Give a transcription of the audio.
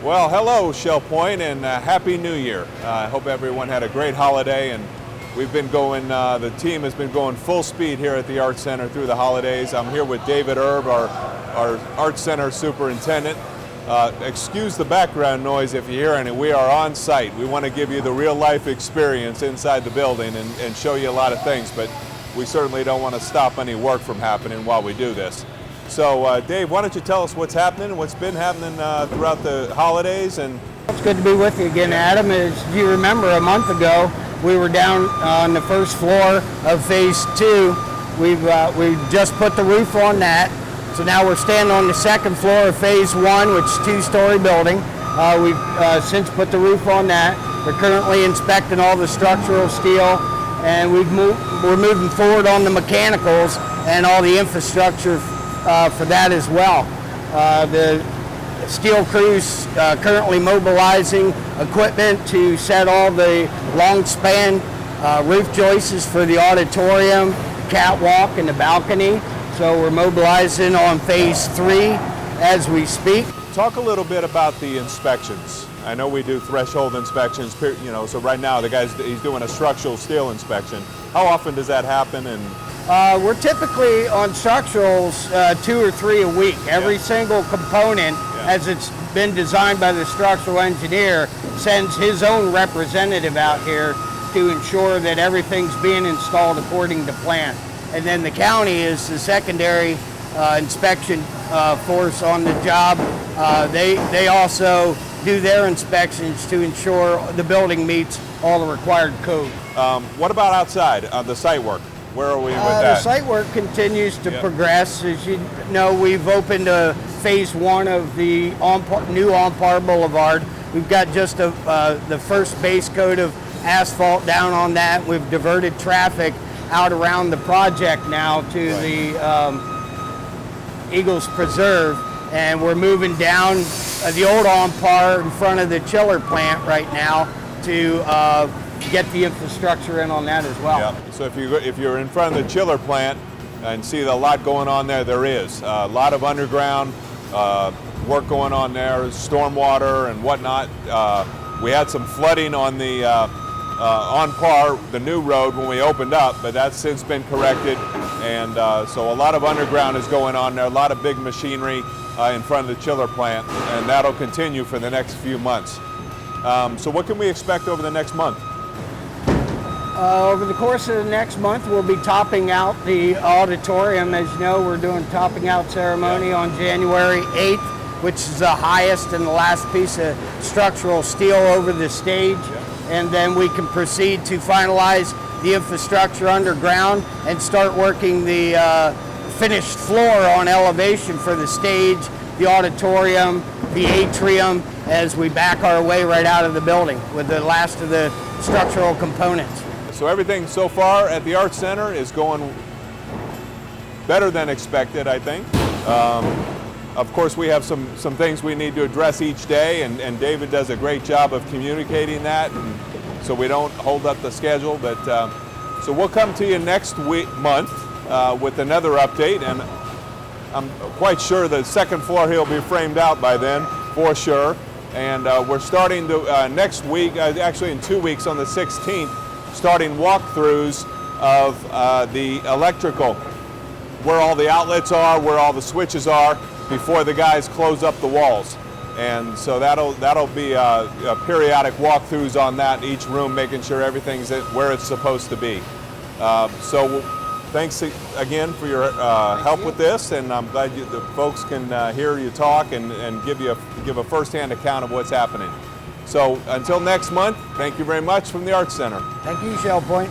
Well, hello, Shell Point, and Happy New Year. I hope everyone had a great holiday, and we've been going, the team has been going full speed here at the Art Center through the holidays. I'm here with David Erb, our Art Center superintendent. Excuse the background noise if you hear any. We are on site. We want to give you the real-life experience inside the building and show you a lot of things, but we certainly don't want to stop any work from happening while we do this. So, Dave, why don't you tell us what's happening, what's been happening throughout the holidays? And it's good to be with you again, Adam. As you remember, a month ago, we were down on the first floor of Phase 2. We've just put the roof on that. So now we're standing on the second floor of Phase 1, which is a two-story building. We've since put the roof on that. We're currently inspecting all the structural steel, and we're moving forward on the mechanicals and all the infrastructure for that as well. The steel crews currently mobilizing equipment to set all the long span roof joists for the auditorium, catwalk, and the balcony. So we're mobilizing on Phase 3 as we speak. Talk a little bit about the inspections. I know we do threshold inspections, so right now he's doing a structural steel inspection. How often does that happen? And we're typically on structurals 2 or 3 a week. Every single component, as it's been designed by the structural engineer, sends his own representative out here to ensure that everything's being installed according to plan. And then the county is the secondary inspection force on the job. They also do their inspections to ensure the building meets all the required code. What about outside, the site work? Where are we with that? The site work continues to progress. As you know, we've opened Phase 1 of the new On-Par Boulevard. We've got just the first base coat of asphalt down on that. We've diverted traffic out around the project now to the Eagles Preserve, and we're moving down the old On-Par in front of the chiller plant right now to get the infrastructure in on that as well. Yep. So if you're in front of the chiller plant and see a lot going on there is a lot of underground work going on there, stormwater and whatnot. We had some flooding on the On-Par, the new road, when we opened up, but that's since been corrected, and so a lot of underground is going on there, a lot of big machinery in front of the chiller plant, and that'll continue for the next few months. So what can we expect over the next month? Over the course of the next month, we'll be topping out the auditorium. As you know, we're doing a topping out ceremony on January 8th, which is the highest and the last piece of structural steel over the stage. And then we can proceed to finalize the infrastructure underground and start working the finished floor on elevation for the stage, the auditorium, the atrium, as we back our way right out of the building with the last of the structural components. So everything so far at the Art Center is going better than expected, I think. Of course, we have some things we need to address each day, and David does a great job of communicating that, and so we don't hold up the schedule. But so we'll come to you next month with another update, and I'm quite sure the second floor here will be framed out by then, for sure. And we're starting to next week, actually in 2 weeks, on the 16th, starting walkthroughs of the electrical, where all the outlets are, where all the switches are, before the guys close up the walls. And so that'll be a periodic walkthroughs on that, each room, making sure everything's where it's supposed to be. So thanks again for your help with this, and I'm glad the folks can hear you talk and give a first-hand account of what's happening. So until next month, thank you very much from the Art Center. Thank you, Shell Point.